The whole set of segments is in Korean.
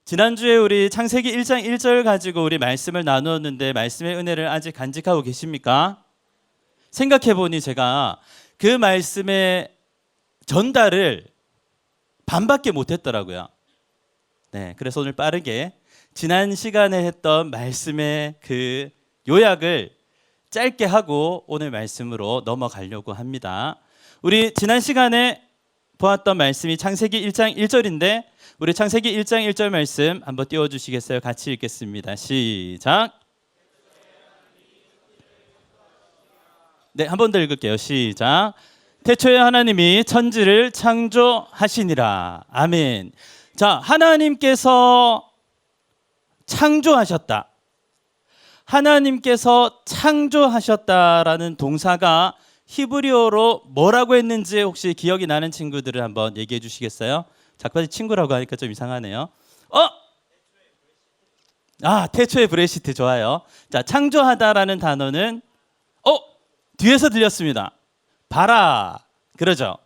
지난주에 우리 창세기 1장 1절 가지고 우리 말씀을 나누었는데 말씀의 은혜를 아직 간직하고 계십니까? 생각해 보니 제가 그 말씀의 전달을 반밖에 못 했더라고요. 네, 그래서 오늘 빠르게 지난 시간에 했던 말씀의 그 요약을 짧게 하고 오늘 말씀으로 넘어가려고 합니다. 우리 지난 시간에 보았던 말씀이 창세기 1장 1절인데 우리 창세기 1장 1절 말씀 한번 띄워주시겠어요? 같이 읽겠습니다. 시작. 네, 한 번 더 읽을게요. 시작. 태초에 하나님이 천지를 창조하시니라. 아멘. 자, 하나님께서 창조하셨다. 하나님께서 창조하셨다라는 동사가 히브리어로 뭐라고 했는지 혹시 기억이 나는 친구들을 한번 얘기해 주시겠어요? 작가님 친구라고 하니까 좀 이상하네요. 태초의 브레시트 좋아요. 자, 창조하다라는 단어는 뒤에서 들렸습니다. 바라. 그러죠?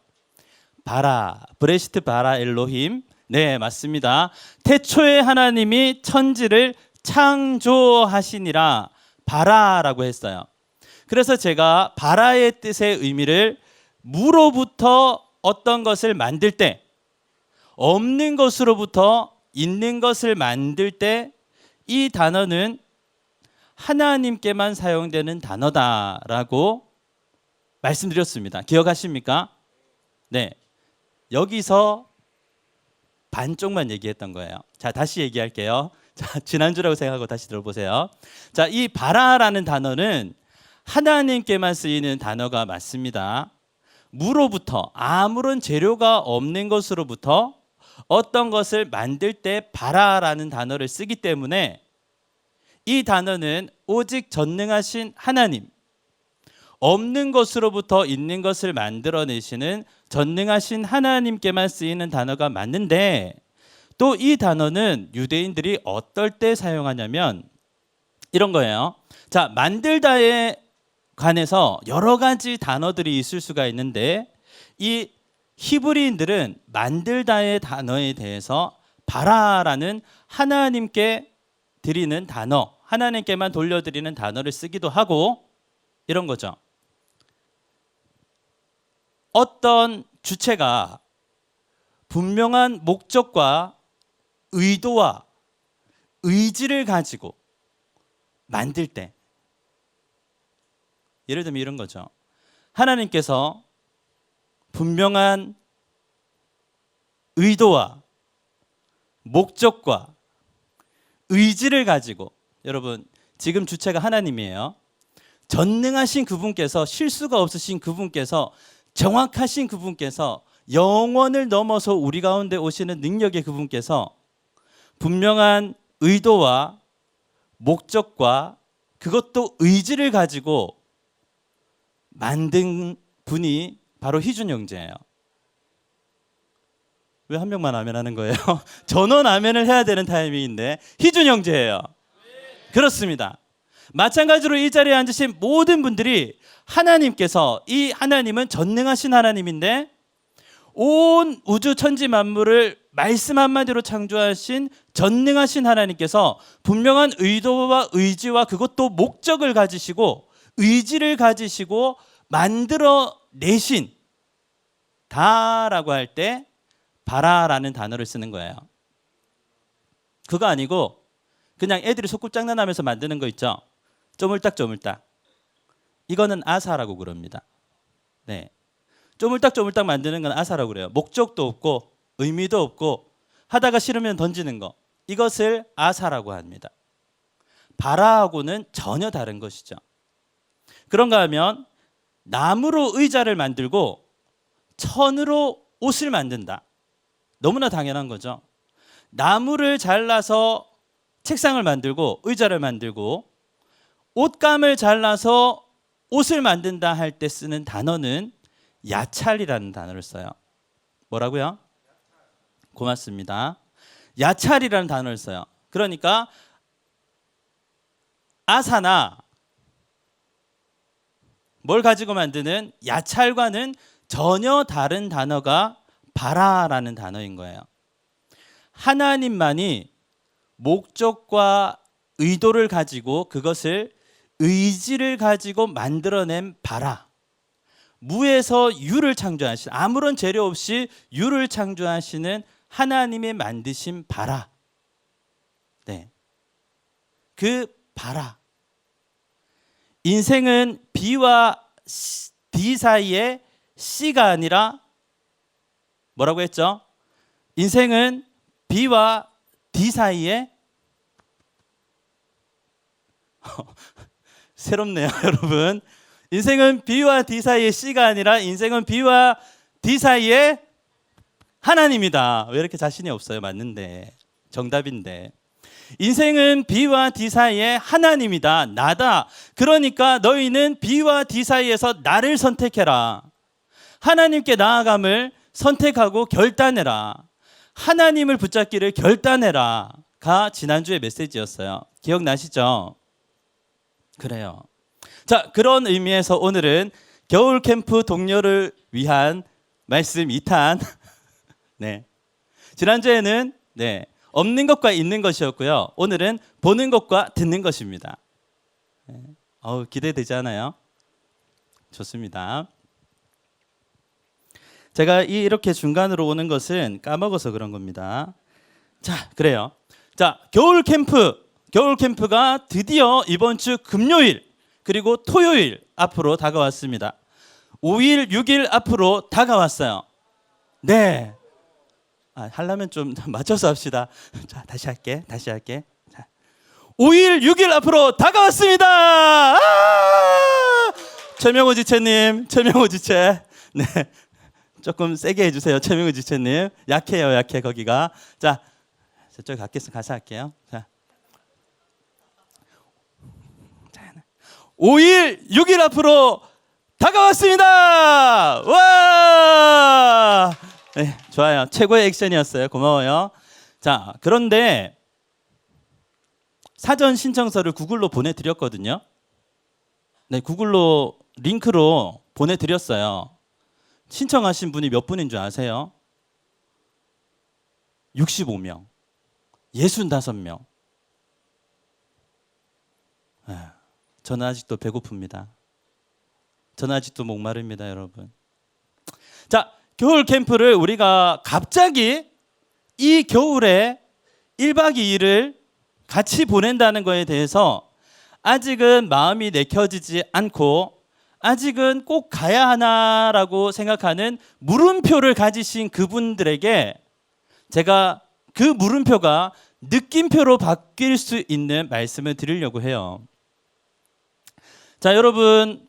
바라. 브레시트 바라 엘로힘. 네, 맞습니다. 태초에 하나님이 천지를 창조하시니라. 바라라고 했어요. 그래서 제가 바라의 뜻의 의미를 무로부터 어떤 것을 만들 때, 없는 것으로부터 있는 것을 만들 때 이 단어는 하나님께만 사용되는 단어다라고 말씀드렸습니다. 기억하십니까? 네. 여기서 반쪽만 얘기했던 거예요. 자, 다시 얘기할게요. 자, 지난주라고 생각하고 다시 들어보세요. 자, 이 바라라는 단어는 하나님께만 쓰이는 단어가 맞습니다. 무로부터 아무런 재료가 없는 것으로부터 어떤 것을 만들 때 바라라는 단어를 쓰기 때문에 이 단어는 오직 전능하신 하나님, 없는 것으로부터 있는 것을 만들어내시는 전능하신 하나님께만 쓰이는 단어가 맞는데 또 이 단어는 유대인들이 어떨 때 사용하냐면 이런 거예요. 자, 만들다에 관해서 여러 가지 단어들이 있을 수가 있는데 이 히브리인들은 만들다의 단어에 대해서 바라라는 하나님께 드리는 단어, 하나님께만 돌려드리는 단어를 쓰기도 하고 이런 거죠. 어떤 주체가 분명한 목적과 의도와 의지를 가지고 만들 때 예를 들면 이런 거죠. 하나님께서 분명한 의도와 목적과 의지를 가지고 여러분 지금 주체가 하나님이에요. 전능하신 그분께서 실수가 없으신 그분께서 정확하신 그분께서 영원을 넘어서 우리 가운데 오시는 능력의 그분께서 분명한 의도와 목적과 그것도 의지를 가지고 만든 분이 바로 희준 형제예요. 왜 한 명만 아멘 하는 거예요? 전원 아멘을 해야 되는 타이밍인데 희준 형제예요. 그렇습니다. 마찬가지로 이 자리에 앉으신 모든 분들이 하나님께서 이 하나님은 전능하신 하나님인데 온 우주 천지 만물을 말씀 한마디로 창조하신 전능하신 하나님께서 분명한 의도와 의지와 그것도 목적을 가지시고 의지를 가지시고 만들어 내신 다라고 할 때 바라라는 단어를 쓰는 거예요. 그거 아니고 그냥 애들이 소꿉장난하면서 만드는 거 있죠. 쪼물딱쪼물딱. 이거는 아사라고 그럽니다. 네, 쪼물딱쪼물딱 만드는 건 아사라고 그래요. 목적도 없고 의미도 없고 하다가 싫으면 던지는 거. 이것을 아사라고 합니다. 바라하고는 전혀 다른 것이죠. 그런가 하면 나무로 의자를 만들고 천으로 옷을 만든다. 너무나 당연한 거죠. 나무를 잘라서 책상을 만들고 의자를 만들고 옷감을 잘라서 옷을 만든다 할 때 쓰는 단어는 야찰이라는 단어를 써요. 뭐라고요? 고맙습니다. 야찰이라는 단어를 써요. 그러니까 아사나 뭘 가지고 만드는 야찰과는 전혀 다른 단어가 바라라는 단어인 거예요. 하나님만이 목적과 의도를 가지고 그것을 의지를 가지고 만들어낸 바라. 무에서 유를 창조하신, 아무런 재료 없이 유를 창조하시는 하나님이 만드신 바라. 네. 그 바라. 인생은 B와 D 사이의 C가 아니라 뭐라고 했죠? 인생은 B와 D 사이에 새롭네요, 여러분. 인생은 B와 D 사이의 C가 아니라 인생은 B와 D 사이의 하나님이다. 왜 이렇게 자신이 없어요? 맞는데. 정답인데. 인생은 B와 D 사이의 하나님이다. 나다. 그러니까 너희는 B와 D 사이에서 나를 선택해라. 하나님께 나아감을 선택하고 결단해라. 하나님을 붙잡기를 결단해라. 가 지난주의 메시지였어요. 기억나시죠? 그래요. 자, 그런 의미에서 오늘은 겨울 캠프 동료를 위한 말씀 2탄. 네. 지난주에는 없는 것과 있는 것이었고요. 오늘은 보는 것과 듣는 것입니다. 기대되지 않아요? 좋습니다. 제가 이렇게 중간으로 오는 것은 까먹어서 그런 겁니다. 자, 그래요. 자, 겨울 캠프가 드디어 이번 주 금요일 그리고 토요일 앞으로 다가왔습니다. 5일, 6일 앞으로 다가왔어요. 네. 하려면 좀 맞춰서 합시다. 자, 다시 할게. 자, 5일, 6일 앞으로 다가왔습니다. 최명호 지체님, 네, 조금 세게 해주세요. 최명호 지체님, 약해요, 거기가. 자, 저쪽 가서 할게요. 자, 5일, 6일 앞으로 다가왔습니다. 와! 네, 좋아요. 최고의 액션이었어요. 고마워요. 자, 그런데 사전 신청서를 구글로 보내드렸거든요. 네, 구글로 링크로 보내드렸어요. 신청하신 분이 몇 분인 줄 아세요? 65명, 65명. 저는 아직도 배고픕니다. 저는 아직도 목마릅니다, 여러분. 자, 겨울 캠프를 우리가 갑자기 이 겨울에 1박 2일을 같이 보낸다는 것에 대해서 아직은 마음이 내켜지지 않고 아직은 꼭 가야 하나라고 생각하는 물음표를 가지신 그분들에게 제가 그 물음표가 느낌표로 바뀔 수 있는 말씀을 드리려고 해요. 자, 여러분,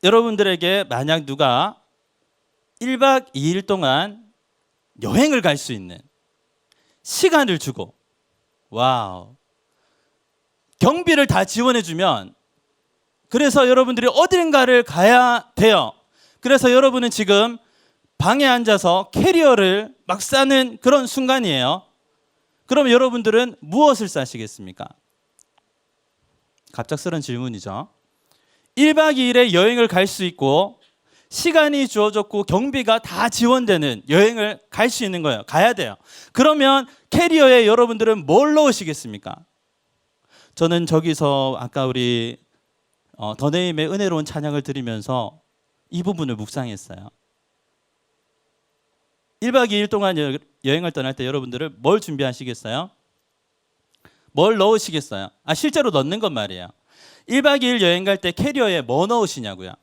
여러분들에게 만약 누가 1박 2일 동안 여행을 갈 수 있는 시간을 주고, 와우, 경비를 다 지원해주면, 그래서 여러분들이 어딘가를 가야 돼요. 그래서 여러분은 지금 방에 앉아서 캐리어를 막 싸는 그런 순간이에요. 그럼 여러분들은 무엇을 싸시겠습니까? 갑작스러운 질문이죠. 1박 2일의 여행을 갈 수 있고 시간이 주어졌고 경비가 다 지원되는 여행을 갈 수 있는 거예요. 가야 돼요. 그러면 캐리어에 여러분들은 뭘 넣으시겠습니까? 저는 저기서 아까 우리 더네임의 은혜로운 찬양을 들으면서 이 부분을 묵상했어요. 1박 2일 동안 여행을 떠날 때 여러분들은 뭘 준비하시겠어요? 뭘 넣으시겠어요? 실제로 넣는 건 말이에요. 1박 2일 여행 갈 때 캐리어에 뭐 넣으시냐고요?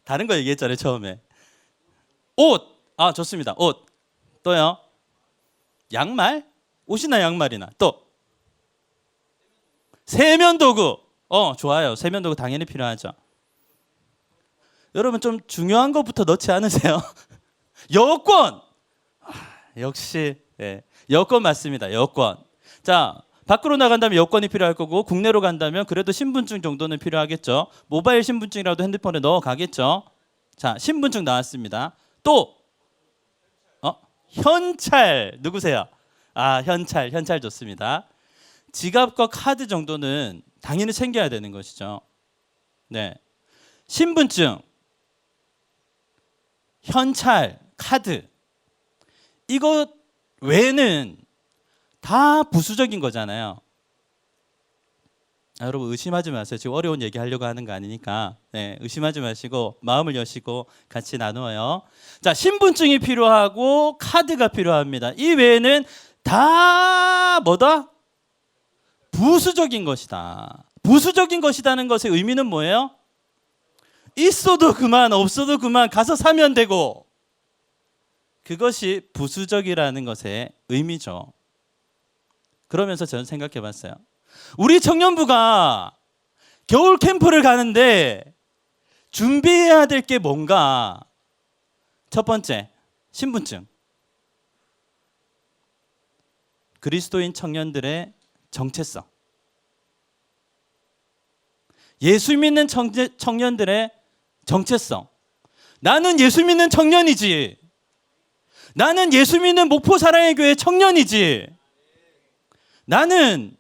다른 거 얘기했잖아요, 처음에. 옷! 좋습니다. 옷. 또요? 양말? 옷이나 양말이나. 또? 세면도구. 좋아요. 세면도구 당연히 필요하죠. 여러분 좀 중요한 것부터 넣지 않으세요? 여권! 역시 여권 맞습니다. 여권. 자, 밖으로 나간다면 여권이 필요할 거고 국내로 간다면 그래도 신분증 정도는 필요하겠죠. 모바일 신분증이라도 핸드폰에 넣어 가겠죠. 자, 신분증 나왔습니다. 또 현찰 누구세요? 현찰 좋습니다. 지갑과 카드 정도는 당연히 챙겨야 되는 것이죠. 네, 신분증, 현찰, 카드, 이거 외에는 다 부수적인 거잖아요. 여러분 의심하지 마세요. 지금 어려운 얘기 하려고 하는 거 아니니까. 네, 의심하지 마시고 마음을 여시고 같이 나누어요. 자, 신분증이 필요하고 카드가 필요합니다. 이 외에는 다 뭐다? 부수적인 것이다. 부수적인 것이라는 것의 의미는 뭐예요? 있어도 그만, 없어도 그만, 가서 사면 되고. 그것이 부수적이라는 것의 의미죠. 그러면서 저는 생각해 봤어요. 우리 청년부가 겨울 캠프를 가는데 준비해야 될 게 뭔가? 첫 번째, 신분증. 그리스도인 청년들의 정체성. 예수 믿는 청년들의 정체성. 나는 예수 믿는 청년이지. 나는 예수 믿는 목포 사랑의 교회 청년이지. 나는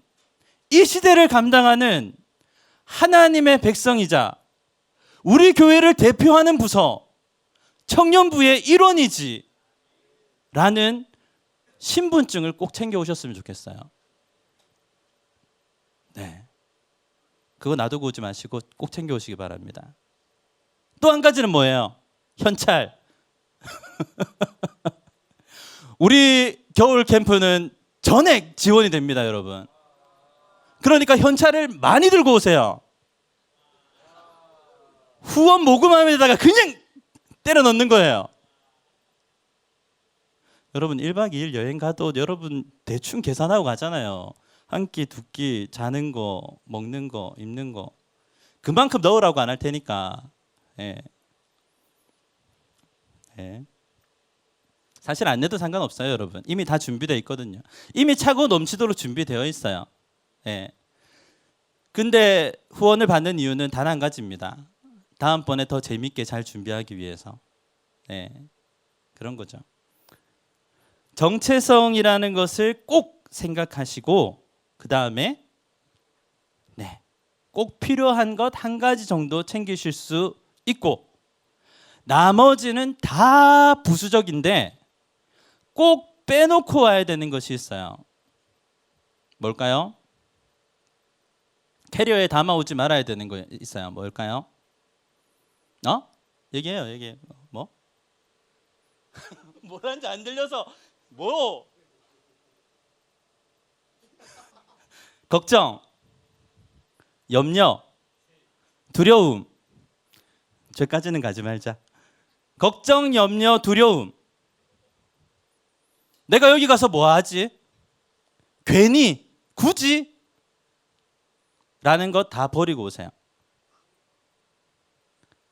이 시대를 감당하는 하나님의 백성이자 우리 교회를 대표하는 부서 청년부의 일원이지 라는 신분증을 꼭 챙겨 오셨으면 좋겠어요. 네, 그거 놔두고 오지 마시고 꼭 챙겨 오시기 바랍니다. 또 한 가지는 뭐예요? 현찰. 우리 겨울 캠프는 전액 지원이 됩니다, 여러분. 그러니까 현찰을 많이 들고 오세요. 후원 모금함에다가 그냥 때려 넣는 거예요. 여러분 1박 2일 여행 가도 여러분 대충 계산하고 가잖아요. 한 끼, 두 끼, 자는 거, 먹는 거, 입는 거. 그만큼 넣으라고 안 할 테니까. 예. 예. 사실 안 내도 상관없어요, 여러분. 이미 다 준비되어 있거든요. 이미 차고 넘치도록 준비되어 있어요. 예. 근데 후원을 받는 이유는 단 한 가지입니다. 다음번에 더 재밌게 잘 준비하기 위해서. 예. 그런 거죠. 정체성이라는 것을 꼭 생각하시고 그 다음에 네, 꼭 필요한 것 한 가지 정도 챙기실 수 있고 나머지는 다 부수적인데 꼭 빼놓고 와야 되는 것이 있어요. 뭘까요? 캐리어에 담아오지 말아야 되는 거 있어요. 뭘까요? 얘기해요. 얘기해. 뭐? 뭐라는지 안 들려서 뭐? 걱정, 염려, 두려움. 저까지는 가지 말자. 걱정, 염려, 두려움. 내가 여기 가서 뭐 하지? 괜히, 굳이? 라는 것 다 버리고 오세요.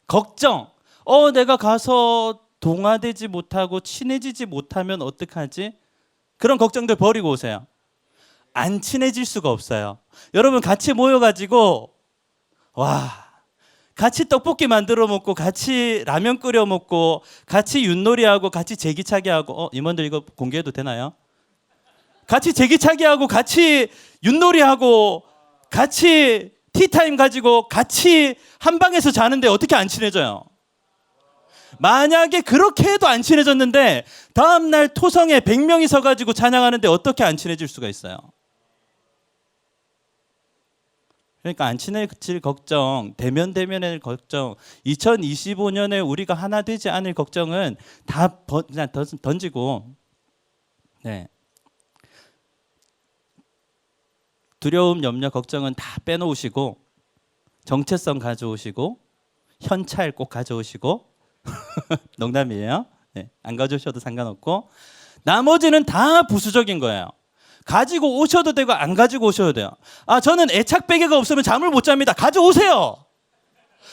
걱정. 내가 가서 동화되지 못하고 친해지지 못하면 어떡하지? 그런 걱정들 버리고 오세요. 안 친해질 수가 없어요. 여러분 같이 모여가지고 같이 떡볶이 만들어 먹고 같이 라면 끓여 먹고 같이 윷놀이하고 같이 제기차기 하고 임원들 이거 공개해도 되나요? 같이 제기차기 하고 같이 윷놀이하고 같이 티타임 가지고 같이 한 방에서 자는데 어떻게 안 친해져요? 만약에 그렇게 해도 안 친해졌는데 다음날 토성에 100명이 서가지고 찬양하는데 어떻게 안 친해질 수가 있어요? 그러니까 안 친해질 걱정, 대면의 걱정, 2025년에 우리가 하나 되지 않을 걱정은 다 그냥 던지고, 네. 두려움, 염려, 걱정은 다 빼놓으시고, 정체성 가져오시고, 현찰 꼭 가져오시고, 농담이에요. 네, 안 가져오셔도 상관없고, 나머지는 다 부수적인 거예요. 가지고 오셔도 되고 안 가지고 오셔도 돼요. 저는 애착 베개가 없으면 잠을 못 잡니다. 가져오세요.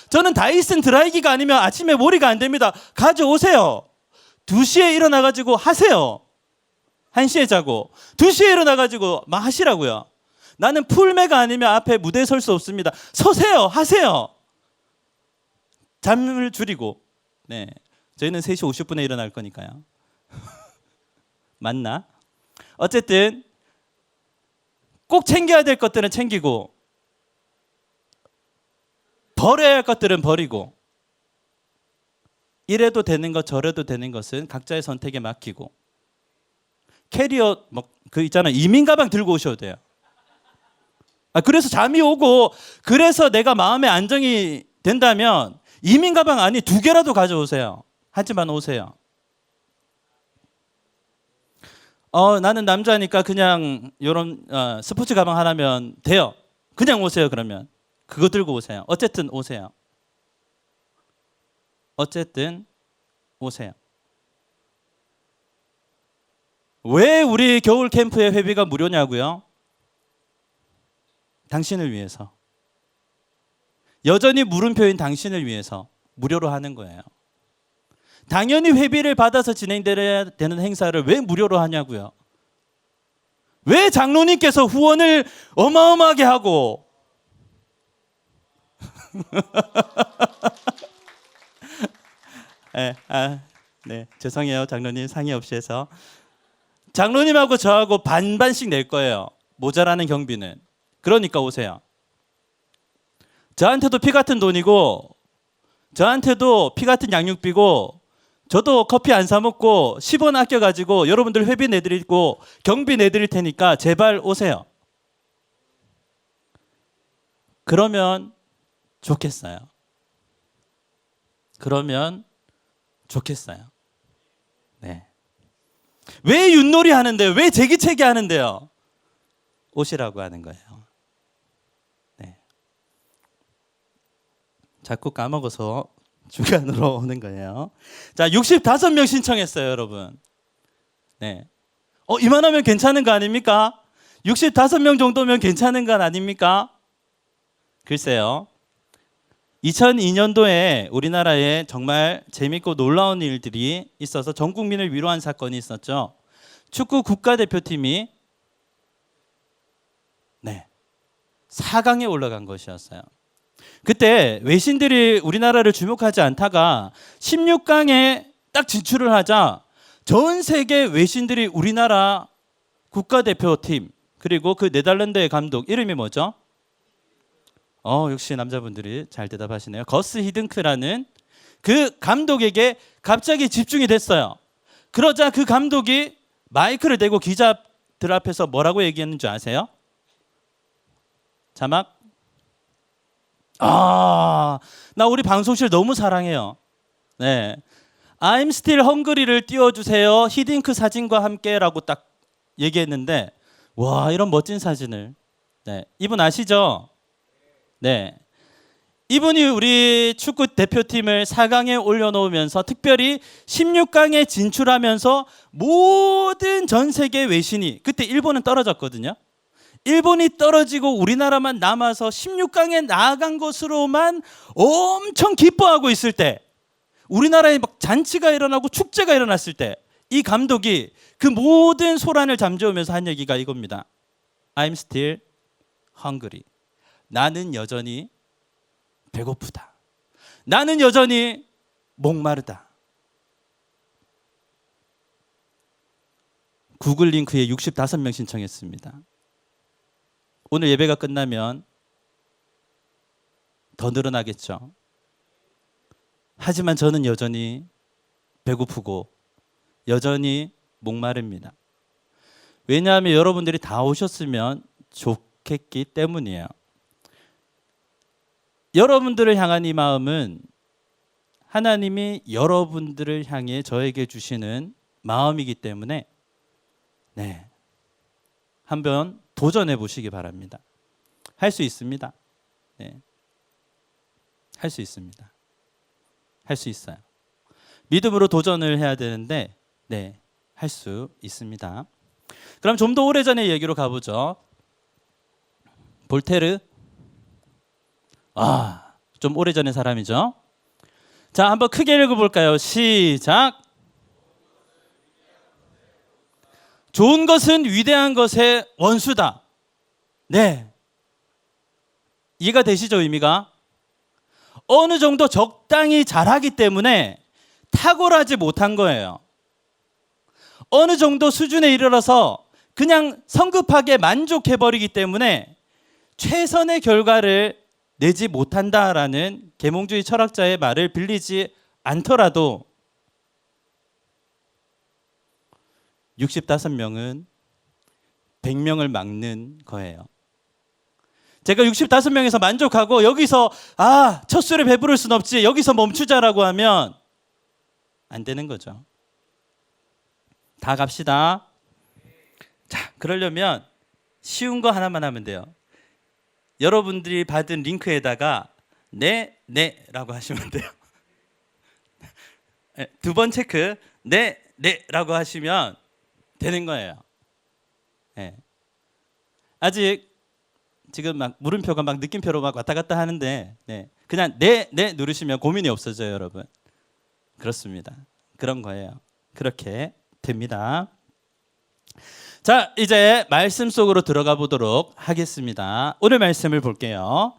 저는 다이슨 드라이기가 아니면 아침에 머리가 안 됩니다. 가져오세요. 2시에 일어나가지고 하세요. 1시에 자고 2시에 일어나가지고 막 하시라고요. 나는 풀메가 아니면 앞에 무대에 설 수 없습니다. 서세요. 하세요. 잠을 줄이고. 네, 저희는 3시 50분에 일어날 거니까요. 맞나? 어쨌든 꼭 챙겨야 될 것들은 챙기고 버려야 할 것들은 버리고 이래도 되는 것 저래도 되는 것은 각자의 선택에 맡기고 캐리어 그 있잖아요. 이민 가방 들고 오셔도 돼요. 그래서 잠이 오고 그래서 내가 마음의 안정이 된다면 이민 가방 안에 2개라도 가져오세요. 하지만 오세요. 나는 남자니까 그냥 이런 스포츠 가방 하나면 돼요. 그냥 오세요. 그러면 그거 들고 오세요. 어쨌든 오세요. 어쨌든 오세요. 왜 우리 겨울 캠프의 회비가 무료냐고요? 당신을 위해서. 여전히 물음표인 당신을 위해서 무료로 하는 거예요. 당연히 회비를 받아서 진행돼야 되는 행사를 왜 무료로 하냐고요? 왜 장로님께서 후원을 어마어마하게 하고 네, 죄송해요. 장로님 상의 없이 해서 장로님하고 저하고 반반씩 낼 거예요. 모자라는 경비는. 그러니까 오세요. 저한테도 피 같은 돈이고 저한테도 피 같은 양육비고 저도 커피 안 사 먹고 10원 아껴가지고 여러분들 회비 내드리고 경비 내드릴 테니까 제발 오세요. 그러면 좋겠어요. 그러면 좋겠어요. 네. 왜 윷놀이 하는데요? 왜 제기차기 하는데요? 오시라고 하는 거예요. 네. 자꾸 까먹어서 중간으로 오는 거예요. 자, 65명 신청했어요, 여러분. 네. 이만하면 괜찮은 거 아닙니까? 65명 정도면 괜찮은 건 아닙니까? 글쎄요. 2002년도에 우리나라에 정말 재밌고 놀라운 일들이 있어서 전 국민을 위로한 사건이 있었죠. 축구 국가대표팀이 4강에 올라간 것이었어요. 그때 외신들이 우리나라를 주목하지 않다가 16강에 딱 진출을 하자 전 세계 외신들이 우리나라 국가대표팀 그리고 그 네덜란드의 감독 이름이 뭐죠? 역시 남자분들이 잘 대답하시네요. 거스 히든크라는 그 감독에게 갑자기 집중이 됐어요. 그러자 그 감독이 마이크를 대고 기자들 앞에서 뭐라고 얘기했는지 아세요? 자막. 나 우리 방송실 너무 사랑해요. 네, I'm still hungry를 띄워주세요. 히딩크 사진과 함께라고 딱 얘기했는데 와, 이런 멋진 사진을. 네, 이분 아시죠? 네, 이분이 우리 축구 대표팀을 4강에 올려놓으면서 특별히 16강에 진출하면서 모든 전 세계 외신이 그때 일본은 떨어졌거든요. 일본이 떨어지고 우리나라만 남아서 16강에 나아간 것으로만 엄청 기뻐하고 있을 때 우리나라에 막 잔치가 일어나고 축제가 일어났을 때 이 감독이 그 모든 소란을 잠재우면서 한 얘기가 이겁니다. I'm still hungry. 나는 여전히 배고프다. 나는 여전히 목마르다. 구글 링크에 65명 신청했습니다. 오늘 예배가 끝나면 더 늘어나겠죠. 하지만 저는 여전히 배고프고 여전히 목마릅니다. 왜냐하면 여러분들이 다 오셨으면 좋겠기 때문이에요. 여러분들을 향한 이 마음은 하나님이 여러분들을 향해 저에게 주시는 마음이기 때문에 한번 도전해 보시기 바랍니다. 할 수 있습니다. 할 수 있습니다. 할 수 있어요. 믿음으로 도전을 해야 되는데 할 수 있습니다. 그럼 좀 더 오래전의 얘기로 가보죠. 볼테르. 좀 오래전의 사람이죠. 자, 한번 크게 읽어볼까요? 시작. 좋은 것은 위대한 것의 원수다. 네, 이해가 되시죠? 의미가 어느 정도 적당히 잘하기 때문에 탁월하지 못한 거예요. 어느 정도 수준에 이르러서 그냥 성급하게 만족해버리기 때문에 최선의 결과를 내지 못한다라는 계몽주의 철학자의 말을 빌리지 않더라도 65명은 100명을 막는 거예요. 제가 65명에서 만족하고 여기서 첫 술에 배부를 순 없지 여기서 멈추자라고 하면 안 되는 거죠. 다 갑시다. 자, 그러려면 쉬운 거 하나만 하면 돼요. 여러분들이 받은 링크에다가 네라고 하시면 돼요. 두 번 체크 네라고 하시면 되는 거예요. 네. 아직 지금 막 물음표가 막 느낌표로 막 왔다 갔다 하는데 그냥 네 누르시면 고민이 없어져요, 여러분. 그렇습니다. 그런 거예요. 그렇게 됩니다. 자, 이제 말씀 속으로 들어가 보도록 하겠습니다. 오늘 말씀을 볼게요.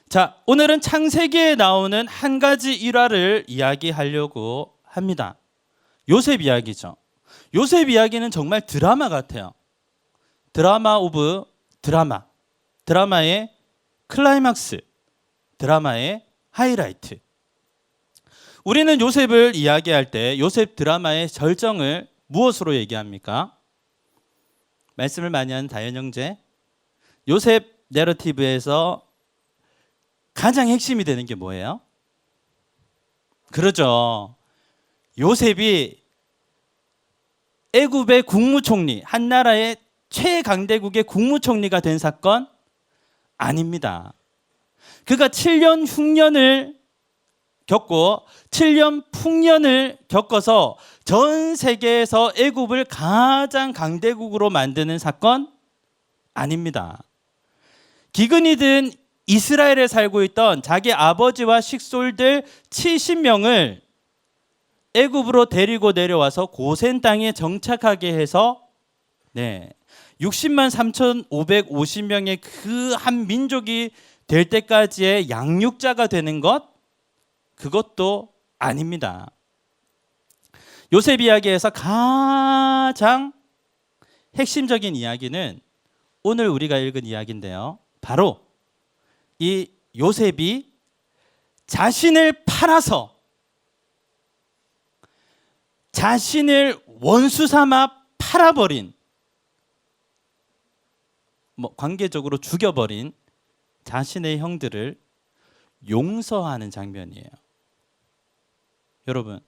자, 오늘은 창세기에 나오는 한 가지 일화를 이야기하려고 합니다. 요셉 이야기죠. 요셉 이야기는 정말 드라마 같아요. 드라마 오브 드라마. 드라마의 클라이막스. 드라마의 하이라이트. 우리는 요셉을 이야기할 때 요셉 드라마의 절정을 무엇으로 얘기합니까? 말씀을 많이 하는 다현 형제. 요셉 내러티브에서 가장 핵심이 되는 게 뭐예요? 그러죠. 요셉이 애굽의 국무총리, 한 나라의 최강대국의 국무총리가 된 사건 아닙니다. 그가 7년 흉년을 겪고 7년 풍년을 겪어서 전 세계에서 애굽을 가장 강대국으로 만드는 사건 아닙니다. 기근이 든 이스라엘에 살고 있던 자기 아버지와 식솔들 70명을 애굽으로 데리고 내려와서 고센 땅에 정착하게 해서 60만 3,550명의 그 한 민족이 될 때까지의 양육자가 되는 것 그것도 아닙니다. 요셉 이야기에서 가장 핵심적인 이야기는 오늘 우리가 읽은 이야기인데요. 바로 이 요셉이 자신을 팔아서 자신을 원수 삼아 팔아버린 관계적으로 죽여버린 자신의 형들을 용서하는 장면이에요. 여러분,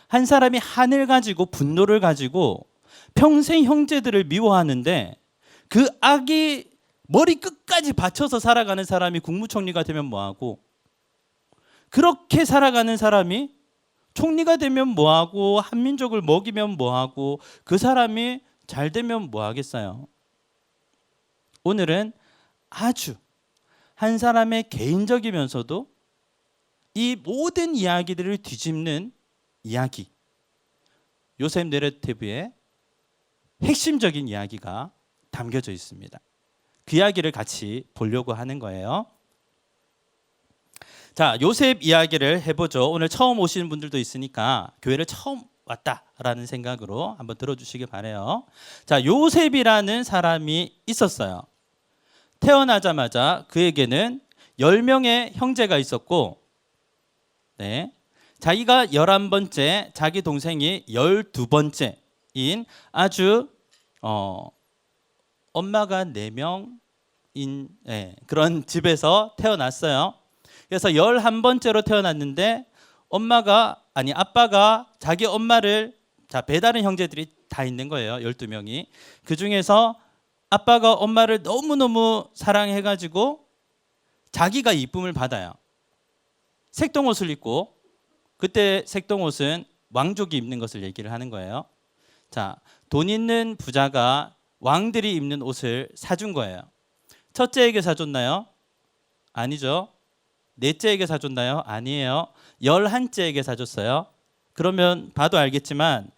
한 사람이 한을 가지고 분노를 가지고 평생 형제들을 미워하는데 그 악이 머리 끝까지 받쳐서 살아가는 사람이 국무총리가 되면 뭐하고, 그렇게 살아가는 사람이 총리가 되면 뭐하고, 한민족을 먹이면 뭐하고, 그 사람이 잘 되면 뭐하겠어요. 오늘은 아주 한 사람의 개인적이면서도 이 모든 이야기들을 뒤집는 이야기, 요셉 내러티브의 핵심적인 이야기가 담겨져 있습니다. 그 이야기를 같이 보려고 하는 거예요. 자, 요셉 이야기를 해보죠. 오늘 처음 오시는 분들도 있으니까 교회를 처음 왔다라는 생각으로 한번 들어주시길 바라요. 자, 요셉이라는 사람이 있었어요. 태어나자마자 그에게는 10명의 형제가 있었고, 자기가 11번째, 자기 동생이 12번째인 아주 엄마가 4명인 그런 집에서 태어났어요. 그래서 11번째로 태어났는데 아빠가 자기 엄마를, 배다른 형제들이 다 있는 거예요. 12명이. 그 중에서 아빠가 엄마를 너무너무 사랑해가지고 자기가 이쁨을 받아요. 색동옷을 입고, 그때 색동옷은 왕족이 입는 것을 얘기를 하는 거예요. 자, 돈 있는 부자가 왕들이 입는 옷을 사준 거예요. 첫째에게 사줬나요? 아니죠. 넷째에게 사줬나요? 아니에요. 11째에게 사줬어요. 그러면 봐도 알겠지만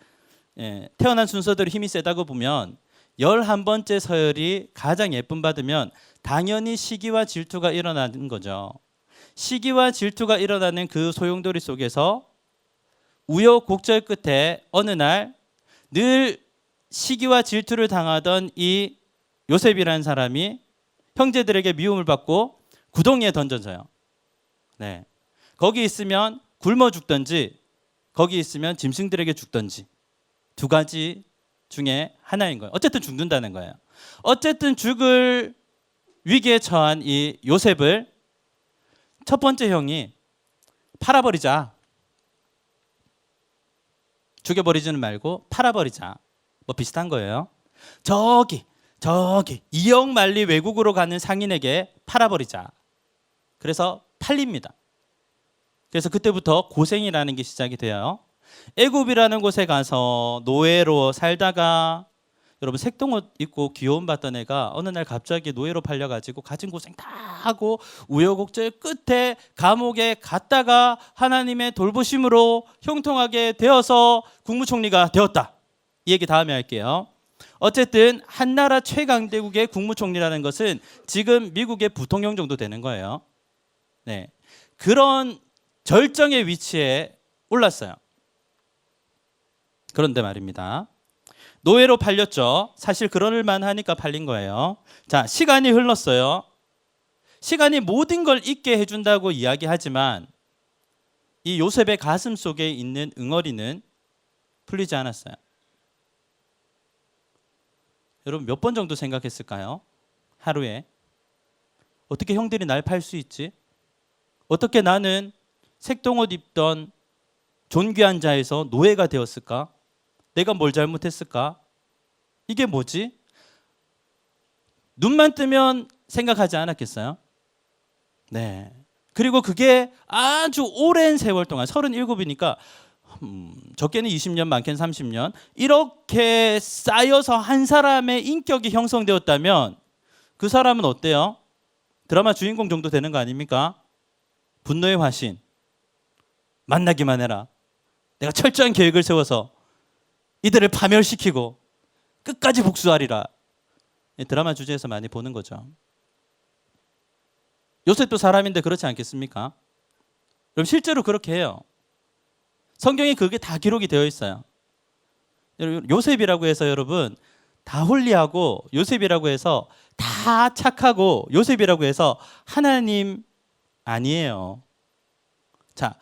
태어난 순서대로 힘이 세다고 보면 11번째 서열이 가장 예쁨 받으면 당연히 시기와 질투가 일어나는 거죠. 시기와 질투가 일어나는 그 소용돌이 속에서 우여곡절 끝에 어느 날 늘 시기와 질투를 당하던 이 요셉이라는 사람이 형제들에게 미움을 받고 구덩이에 던져져요. 거기 있으면 굶어 죽든지 거기 있으면 짐승들에게 죽던지 두 가지 중에 하나인 거예요. 어쨌든 죽는다는 거예요. 어쨌든 죽을 위기에 처한 이 요셉을 첫 번째 형이 팔아버리자. 죽여버리지는 말고 팔아버리자. 뭐 비슷한 거예요. 저기 2억 만리 외국으로 가는 상인에게 팔아버리자. 그래서 팔립니다. 그래서 그때부터 고생이라는 게 시작이 돼요. 애굽이라는 곳에 가서 노예로 살다가 여러분 색동옷 입고 귀여움 받던 애가 어느 날 갑자기 노예로 팔려가지고 가진 고생 다 하고 우여곡절 끝에 감옥에 갔다가 하나님의 돌보심으로 형통하게 되어서 국무총리가 되었다. 이 얘기 다음에 할게요. 어쨌든 한나라 최강대국의 국무총리라는 것은 지금 미국의 부통령 정도 되는 거예요. 네, 그런 절정의 위치에 올랐어요. 그런데 말입니다. 노예로 팔렸죠. 사실 그럴만 하니까 팔린 거예요. 자, 시간이 흘렀어요. 시간이 모든 걸 잊게 해준다고 이야기하지만 이 요셉의 가슴 속에 있는 응어리는 풀리지 않았어요. 여러분 몇 번 정도 생각했을까요? 하루에 어떻게 형들이 날 팔 수 있지? 어떻게 나는 색동옷 입던 존귀한 자에서 노예가 되었을까? 내가 뭘 잘못했을까? 이게 뭐지? 눈만 뜨면 생각하지 않았겠어요? 네. 그리고 그게 아주 오랜 세월 동안 37이니까 적게는 20년, 많게는 30년 이렇게 쌓여서 한 사람의 인격이 형성되었다면 그 사람은 어때요? 드라마 주인공 정도 되는 거 아닙니까? 분노의 화신. 만나기만 해라. 내가 철저한 계획을 세워서 이들을 파멸시키고 끝까지 복수하리라. 드라마 주제에서 많이 보는 거죠. 요셉도 사람인데 그렇지 않겠습니까? 그럼 실제로 그렇게 해요. 성경에 그게 다 기록이 되어 있어요. 요셉이라고 해서 여러분 다 홀리하고 요셉이라고 해서 다 착하고 요셉이라고 해서 하나님 아니에요. 자,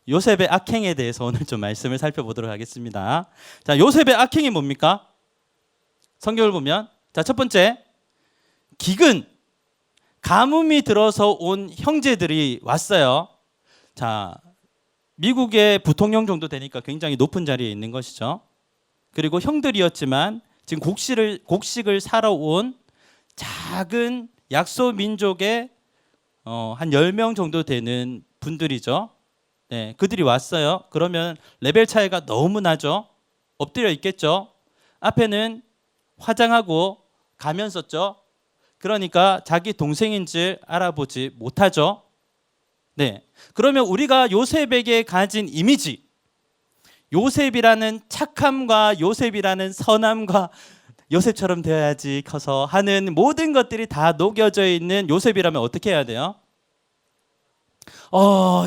요셉의 악행에 대해서 오늘 좀 말씀을 살펴보도록 하겠습니다. 자, 요셉의 악행이 뭡니까? 성경을 보면 자, 첫 번째 기근, 가뭄이 들어서 온 형제들이 왔어요. 자, 미국의 부통령 정도 되니까 굉장히 높은 자리에 있는 것이죠. 그리고 형들이었지만 지금 곡식을 사러 온 작은 약소 민족의 한 10명 정도 되는 분들이죠. 네, 그들이 왔어요. 그러면 레벨 차이가 너무 나죠. 엎드려 있겠죠. 앞에는 화장하고 가면 썼죠. 그러니까 자기 동생인 줄 알아보지 못하죠. 네, 그러면 우리가 요셉에게 가진 이미지, 요셉이라는 착함과 요셉이라는 선함과 요셉처럼 되어야지 커서 하는 모든 것들이 다 녹여져 있는 요셉이라면 어떻게 해야 돼요?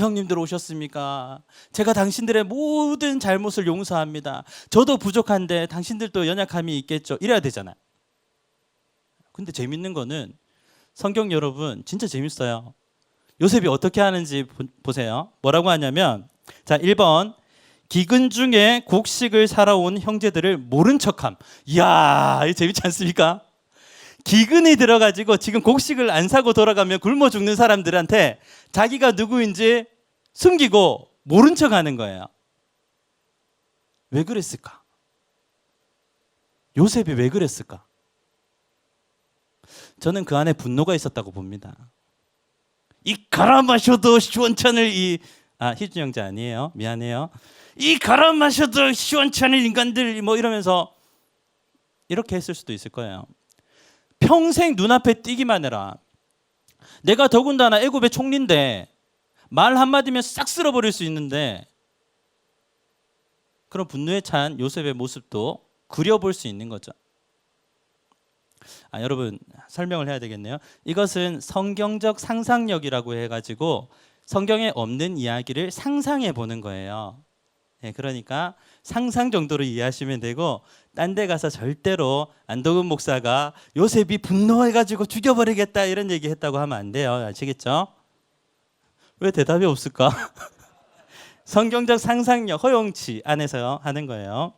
형님들 오셨습니까? 제가 당신들의 모든 잘못을 용서합니다. 저도 부족한데 당신들도 연약함이 있겠죠. 이래야 되잖아요. 근데 재밌는 거는 성경 여러분 진짜 재밌어요. 요셉이 어떻게 하는지 보세요. 뭐라고 하냐면 자, 1번 기근 중에 곡식을 사러 온 형제들을 모른 척함. 이야, 이거 재밌지 않습니까? 기근이 들어가지고 지금 곡식을 안 사고 돌아가면 굶어 죽는 사람들한테 자기가 누구인지 숨기고 모른 척 하는 거예요. 왜 그랬을까? 요셉이 왜 그랬을까? 저는 그 안에 분노가 있었다고 봅니다. 이 갈아 마셔도 시원찮을 희준 형제 아니에요? 미안해요. 이 갈아 마셔도 시원찮을 인간들 뭐 이러면서 이렇게 했을 수도 있을 거예요. 평생 눈앞에 띄기만 해라. 내가 더군다나 애굽의 총리인데 말 한마디면 싹 쓸어버릴 수 있는데 그런 분노에 찬 요셉의 모습도 그려볼 수 있는 거죠. 여러분 설명을 해야 되겠네요. 이것은 성경적 상상력이라고 해가지고 성경에 없는 이야기를 상상해 보는 거예요. 네, 그러니까 상상 정도로 이해하시면 되고 딴 데 가서 절대로 안도근 목사가 요셉이 분노해가지고 죽여버리겠다 이런 얘기 했다고 하면 안 돼요. 아시겠죠? 왜 대답이 없을까? 성경적 상상력, 허용치 안에서 하는 거예요.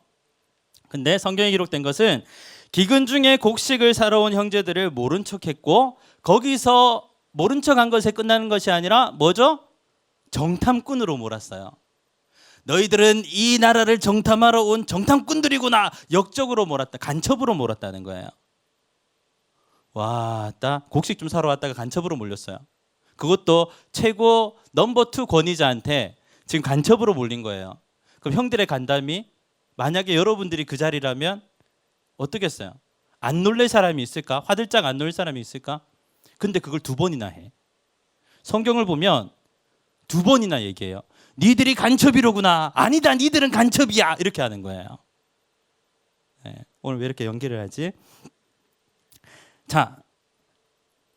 근데 성경에 기록된 것은 기근 중에 곡식을 사러 온 형제들을 모른 척했고 거기서 모른 척한 것에 끝나는 것이 아니라 뭐죠? 정탐꾼으로 몰았어요. 너희들은 이 나라를 정탐하러 온 정탐꾼들이구나. 역적으로 몰았다. 간첩으로 몰았다는 거예요. 와, 곡식 좀 사러 왔다가 간첩으로 몰렸어요. 그것도 최고 넘버 2 권위자한테 지금 간첩으로 몰린 거예요. 그럼 형들의 간담이 만약에 여러분들이 그 자리라면 어떻겠어요? 안 놀랄 사람이 있을까? 화들짝 안 놀랄 사람이 있을까? 근데 그걸 2번이나 해. 성경을 보면 2번이나 얘기해요. 니들이 간첩이로구나. 아니다, 니들은 간첩이야. 이렇게 하는 거예요. 네, 오늘 왜 이렇게 연기를 하지? 자,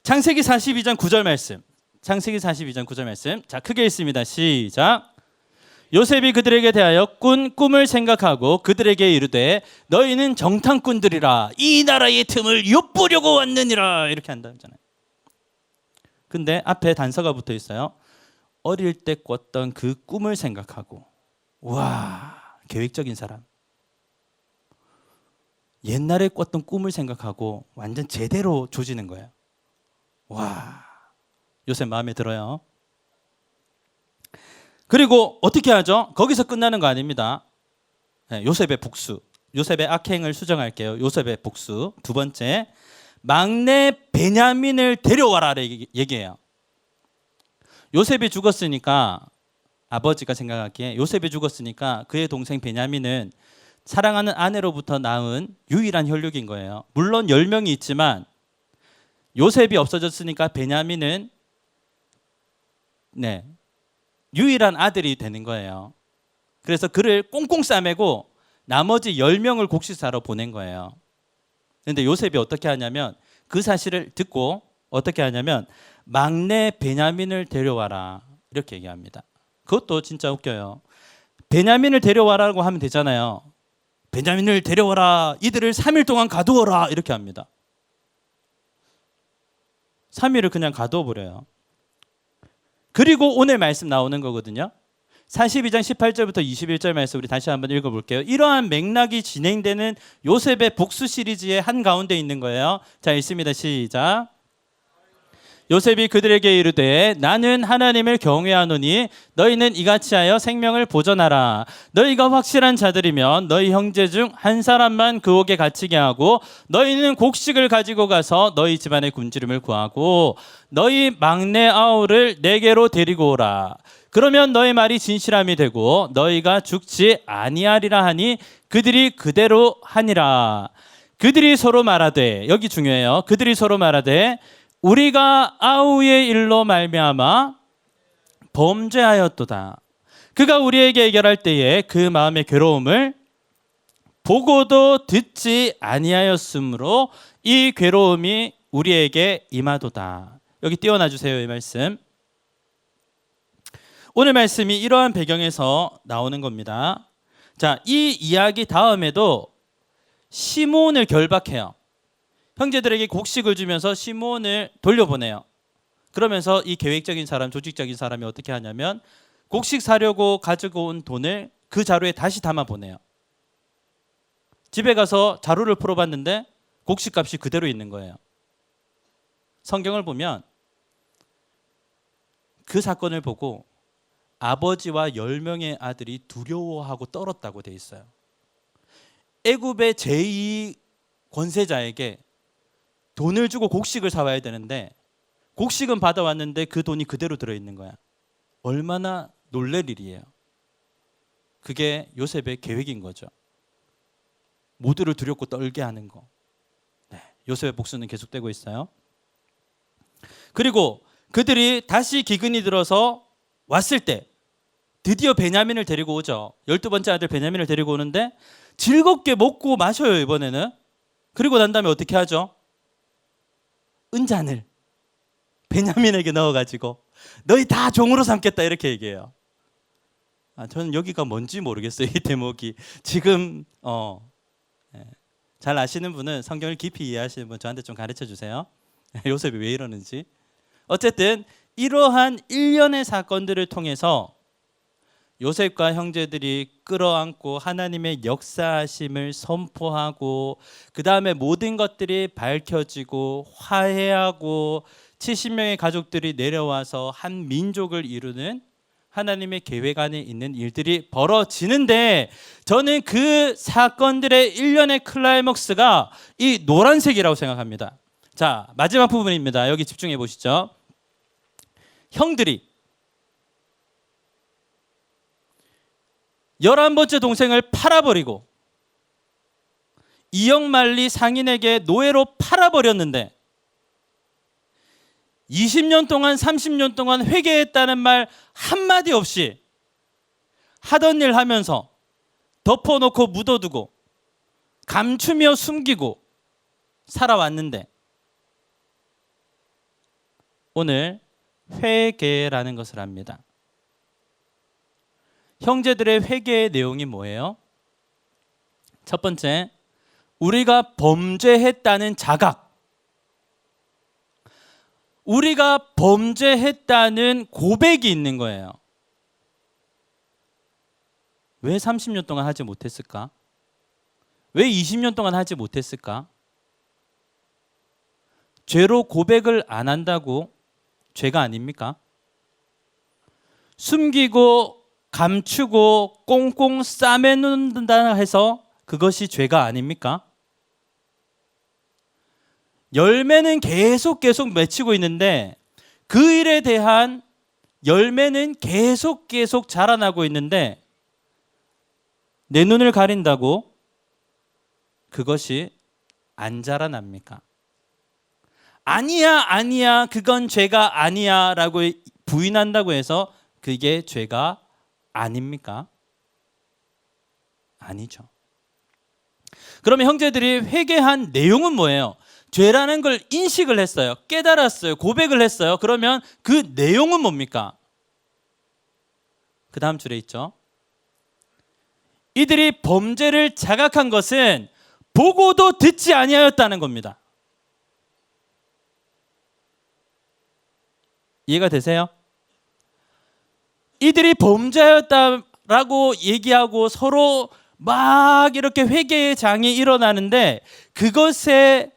창세기 42장 9절 말씀. 창세기 42장 9절 말씀. 자, 크게 읽습니다. 시작. 요셉이 그들에게 대하여 꾼 꿈을 생각하고 그들에게 이르되 너희는 정탐꾼들이라 이 나라의 틈을 엿보려고 왔느니라. 이렇게 한다 했잖아요. 근데 앞에 단서가 붙어 있어요. 어릴 때 꿨던 그 꿈을 생각하고. 와, 계획적인 사람. 옛날에 꿨던 꿈을 생각하고 완전 제대로 조지는 거예요. 와, 요셉 마음에 들어요. 그리고 어떻게 하죠? 거기서 끝나는 거 아닙니다. 네, 요셉의 복수. 요셉의 악행을 수정할게요. 요셉의 복수. 2번째, 막내 베냐민을 데려와라 얘기해요. 요셉이 죽었으니까 아버지가 생각하기에 요셉이 죽었으니까 그의 동생 베냐민은 사랑하는 아내로부터 낳은 유일한 혈육인 거예요. 물론 10명이 있지만 요셉이 없어졌으니까 베냐민은 유일한 아들이 되는 거예요. 그래서 그를 꽁꽁 싸매고 나머지 10명을 곡식 사러 보낸 거예요. 그런데 요셉이 어떻게 하냐면 그 사실을 듣고 어떻게 하냐면 막내 베냐민을 데려와라 이렇게 얘기합니다. 그것도 진짜 웃겨요. 베냐민을 데려와라고 하면 되잖아요. 베냐민을 데려와라. 이들을 3일 동안 가두어라. 이렇게 합니다. 3일을 그냥 가두어 버려요. 그리고 오늘 말씀 나오는 거거든요. 42장 18절부터 21절 말씀 우리 다시 한번 읽어볼게요. 이러한 맥락이 진행되는 요셉의 복수 시리즈의 한가운데 있는 거예요. 자, 읽습니다. 시작. 요셉이 그들에게 이르되 나는 하나님을 경외하노니 너희는 이같이 하여 생명을 보전하라. 너희가 확실한 자들이면 너희 형제 중 한 사람만 그 옥에 갇히게 하고 너희는 곡식을 가지고 가서 너희 집안의 굶주림을 구하고 너희 막내 아우를 내게로 데리고 오라. 그러면 너희 말이 진실함이 되고 너희가 죽지 아니하리라 하니 그들이 그대로 하니라. 그들이 서로 말하되, 여기 중요해요. 그들이 서로 말하되 우리가 아우의 일로 말미암아 범죄하였도다. 그가 우리에게 해결할 때에 그 마음의 괴로움을 보고도 듣지 아니하였으므로 이 괴로움이 우리에게 임하도다. 여기 띄워놔 주세요. 이 말씀. 오늘 말씀이 이러한 배경에서 나오는 겁니다. 자, 이 이야기 다음에도 시므온을 결박해요. 형제들에게 곡식을 주면서 시므온을 돌려보내요. 그러면서 이 계획적인 사람, 조직적인 사람이 어떻게 하냐면 곡식 사려고 가지고 온 돈을 그 자루에 다시 담아 보내요. 집에 가서 자루를 풀어봤는데 곡식 값이 그대로 있는 거예요. 성경을 보면 그 사건을 보고 아버지와 10명의 아들이 두려워하고 떨었다고 돼 있어요. 애굽의 제2 권세자에게 돈을 주고 곡식을 사와야 되는데 곡식은 받아왔는데 그 돈이 그대로 들어있는 거야. 얼마나 놀랄 일이에요. 그게 요셉의 계획인 거죠. 모두를 두렵고 떨게 하는 거. 요셉의 복수는 계속되고 있어요. 그리고 그들이 다시 기근이 들어서 왔을 때 드디어 베냐민을 데리고 오죠. 12번째 아들 베냐민을 데리고 오는데 즐겁게 먹고 마셔요. 이번에는. 그리고 난 다음에 어떻게 하죠? 은잔을 베냐민에게 넣어가지고 너희 다 종으로 삼겠다 이렇게 얘기해요. 저는 여기가 뭔지 모르겠어요. 이 대목이 지금 잘 아시는 분은 성경을 깊이 이해하시는 분 저한테 좀 가르쳐 주세요. 요셉이 왜 이러는지. 어쨌든 이러한 일련의 사건들을 통해서 요셉과 형제들이 끌어안고 하나님의 역사하심을 선포하고 그 다음에 모든 것들이 밝혀지고 화해하고 70명의 가족들이 내려와서 한 민족을 이루는 하나님의 계획 안에 있는 일들이 벌어지는데, 저는 그 사건들의 일련의 클라이맥스가 이 노란색이라고 생각합니다. 자, 마지막 부분입니다. 여기 집중해 보시죠. 형들이 11번째 동생을 팔아버리고 이역만리 상인에게 노예로 팔아버렸는데 20년 동안 30년 동안 회개했다는 말 한마디 없이 하던 일 하면서 덮어놓고 묻어두고 감추며 숨기고 살아왔는데, 오늘 회개라는 것을 합니다. 형제들의 회개의 내용이 뭐예요? 첫 번째, 우리가 범죄했다는 자각, 우리가 범죄했다는 고백이 있는 거예요. 왜 30년 동안 하지 못했을까? 왜 20년 동안 하지 못했을까? 죄로 고백을 안 한다고 죄가 아닙니까? 숨기고 감추고 꽁꽁 싸매는다 해서 그것이 죄가 아닙니까? 열매는 계속 맺히고 있는데 그 일에 대한 열매는 계속 자라나고 있는데 내 눈을 가린다고 그것이 안 자라납니까? 아니야 그건 죄가 아니야 라고 부인한다고 해서 그게 죄가 아닙니까? 아니죠. 그러면 형제들이 회개한 내용은 뭐예요? 죄라는 걸 인식을 했어요. 깨달았어요. 고백을 했어요. 그러면 그 내용은 뭡니까? 그 다음 줄에 있죠. 이들이 범죄를 자각한 것은 보고도 듣지 아니하였다는 겁니다. 이해가 되세요? 이들이 범죄하였다라고 얘기하고 서로 막 이렇게 회개의 장이 일어나는데 그것에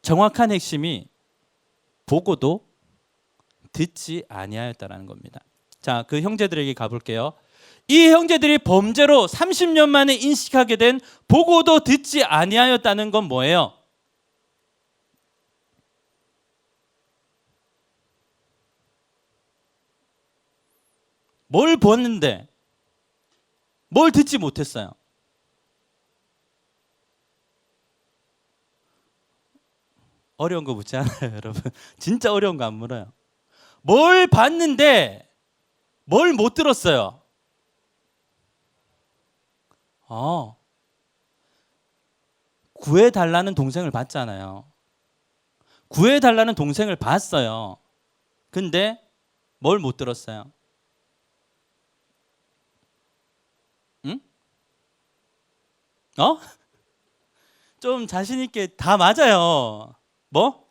정확한 핵심이 보고도 듣지 아니하였다라는 겁니다. 자, 그 형제들에게 가볼게요. 이 형제들이 범죄로 30년 만에 인식하게 된 보고도 듣지 아니하였다는 건 뭐예요? 뭘 보았는데 뭘 듣지 못했어요? 어려운 거 묻지 않아요, 여러분. 진짜 어려운 거 안 물어요. 뭘 봤는데 뭘 못 들었어요? 구해달라는 동생을 봤잖아요. 구해달라는 동생을 봤어요. 근데 뭘 못 들었어요? 응? 좀 자신 있게 다 맞아요. 뭐?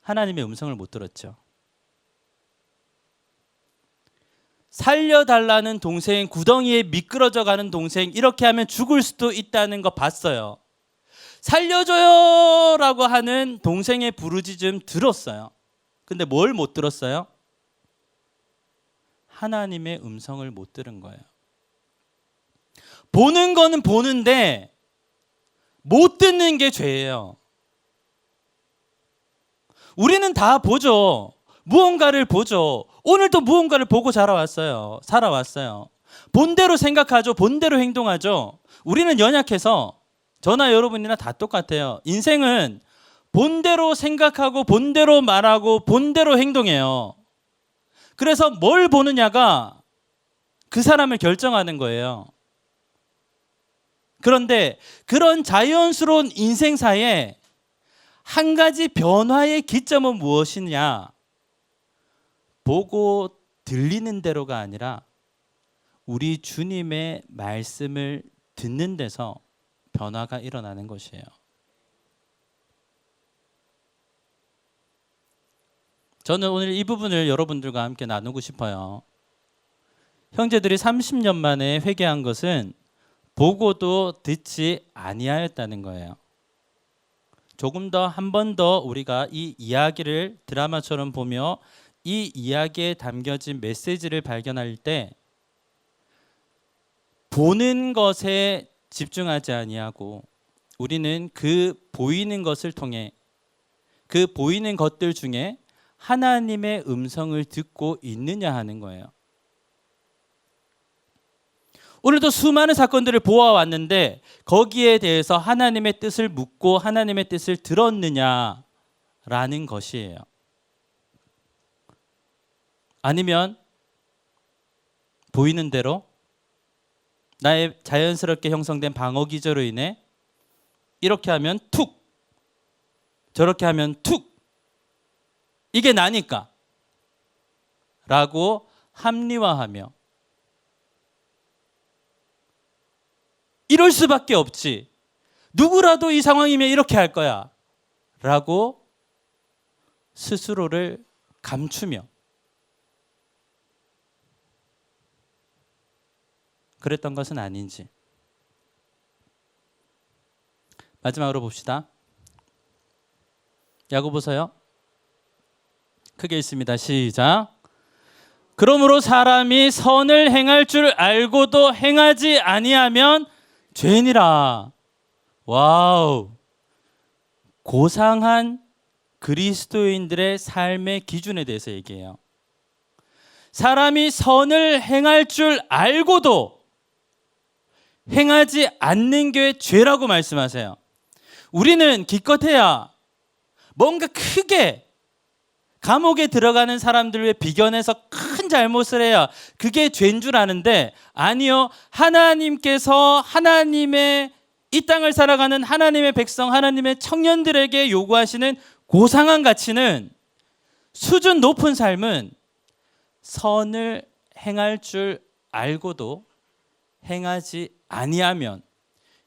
하나님의 음성을 못 들었죠. 살려달라는 동생, 구덩이에 미끄러져 가는 동생, 이렇게 하면 죽을 수도 있다는 거 봤어요. 살려줘요 라고 하는 동생의 부르짖음 들었어요. 근데 뭘 못 들었어요? 하나님의 음성을 못 들은 거예요. 보는 거는 보는데 못 듣는 게 죄예요. 우리는 다 보죠. 무언가를 보죠. 오늘도 무언가를 보고 살아왔어요. 본대로 생각하죠. 본대로 행동하죠. 우리는 연약해서 저나 여러분이나 다 똑같아요. 인생은 본대로 생각하고 본대로 말하고 본대로 행동해요. 그래서 뭘 보느냐가 그 사람을 결정하는 거예요. 그런데 그런 자연스러운 인생사에 한 가지 변화의 기점은 무엇이냐? 보고 들리는 대로가 아니라 우리 주님의 말씀을 듣는 데서 변화가 일어나는 것이에요. 저는 오늘 이 부분을 여러분들과 함께 나누고 싶어요. 형제들이 30년 만에 회개한 것은 보고도 듣지 아니하였다는 거예요. 조금 더 한 번 더 우리가 이 이야기를 드라마처럼 보며 이 이야기에 담겨진 메시지를 발견할 때 보는 것에 집중하지 아니하고 우리는 그 보이는 것을 통해 그 보이는 것들 중에 하나님의 음성을 듣고 있느냐 하는 거예요. 오늘도 수많은 사건들을 보아왔는데 거기에 대해서 하나님의 뜻을 묻고 하나님의 뜻을 들었느냐라는 것이에요. 아니면 보이는 대로 나의 자연스럽게 형성된 방어 기제로 인해 이렇게 하면 툭, 저렇게 하면 툭, 이게 나니까 라고 합리화하며 이럴 수밖에 없지, 누구라도 이 상황이면 이렇게 할 거야 라고 스스로를 감추며 그랬던 것은 아닌지. 마지막으로 봅시다. 야고보서요. 크게 읽습니다. 시작. 그러므로 사람이 선을 행할 줄 알고도 행하지 아니하면 죄인이라. 와우. 고상한 그리스도인들의 삶의 기준에 대해서 얘기해요. 사람이 선을 행할 줄 알고도 행하지 않는 게 죄라고 말씀하세요. 우리는 기껏해야 뭔가 크게 감옥에 들어가는 사람들을 비견해서 큰 잘못을 해야 그게 죄인 줄 아는데, 아니요, 하나님께서 하나님의 이 땅을 살아가는 하나님의 백성, 하나님의 청년들에게 요구하시는 고상한 가치는, 수준 높은 삶은 선을 행할 줄 알고도 행하지 아니하면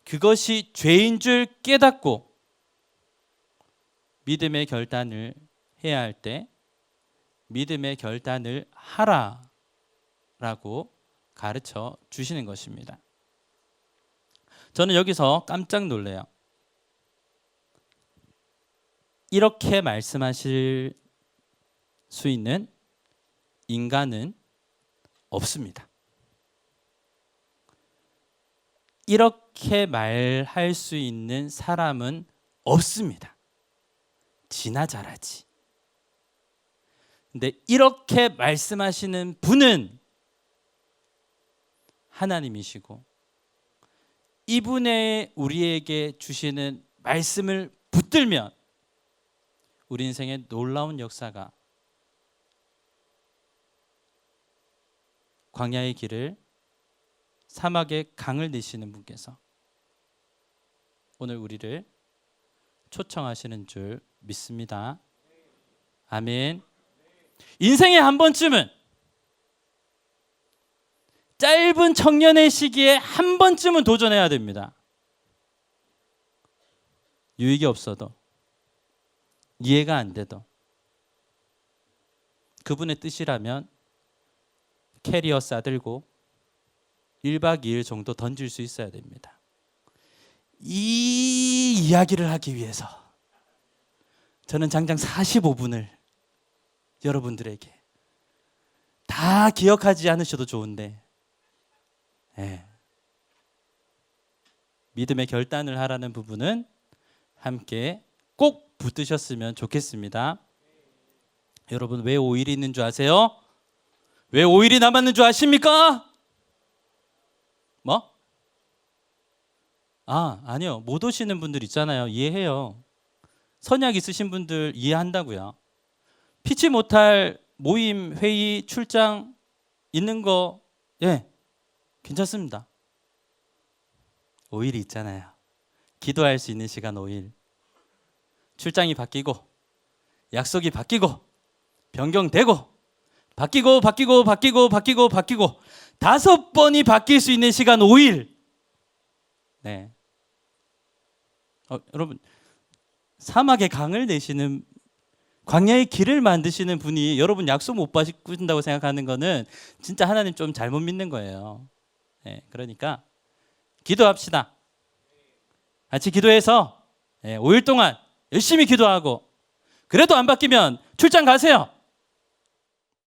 그것이 죄인 줄 깨닫고 믿음의 결단을 해야 할 때 믿음의 결단을 하라라고 가르쳐 주시는 것입니다. 저는 여기서 깜짝 놀래요. 이렇게 말씀하실 수 있는 인간은 없습니다. 이렇게 말할 수 있는 사람은 없습니다. 지나 잘하지. 근데 이렇게 말씀하시는 분은 하나님이시고, 이분의 우리에게 주시는 말씀을 붙들면 우리 인생에 놀라운 역사가, 광야의 길을 사막의 강을 내시는 분께서 오늘 우리를 초청하시는 줄 믿습니다. 아멘. 인생에 한 번쯤은, 짧은 청년의 시기에 한 번쯤은 도전해야 됩니다. 유익이 없어도, 이해가 안 돼도, 그분의 뜻이라면 캐리어 싸들고 1박 2일 정도 던질 수 있어야 됩니다. 이 이야기를 하기 위해서 저는 장장 45분을 여러분들에게, 다 기억하지 않으셔도 좋은데, 믿음의 결단을 하라는 부분은 함께 꼭 붙드셨으면 좋겠습니다. 여러분, 왜 5일이 있는 줄 아세요? 왜 5일이 남았는 줄 아십니까? 뭐? 아니요. 못 오시는 분들 있잖아요. 이해해요. 선약 있으신 분들 이해한다고요. 피치 못할 모임, 회의, 출장 있는 거, 괜찮습니다. 5일이 있잖아요. 기도할 수 있는 시간 5일. 출장이 바뀌고, 약속이 바뀌고, 변경되고, 바뀌고 5번이 바뀔 수 있는 시간 5일. 네. 여러분, 사막에 강을 내시는 광야의 길을 만드시는 분이 여러분 약속 못 받으신다고 생각하는 거는 진짜 하나님 좀 잘못 믿는 거예요. 예, 그러니까 기도합시다. 같이 기도해서 5일 동안 열심히 기도하고 그래도 안 바뀌면 출장 가세요.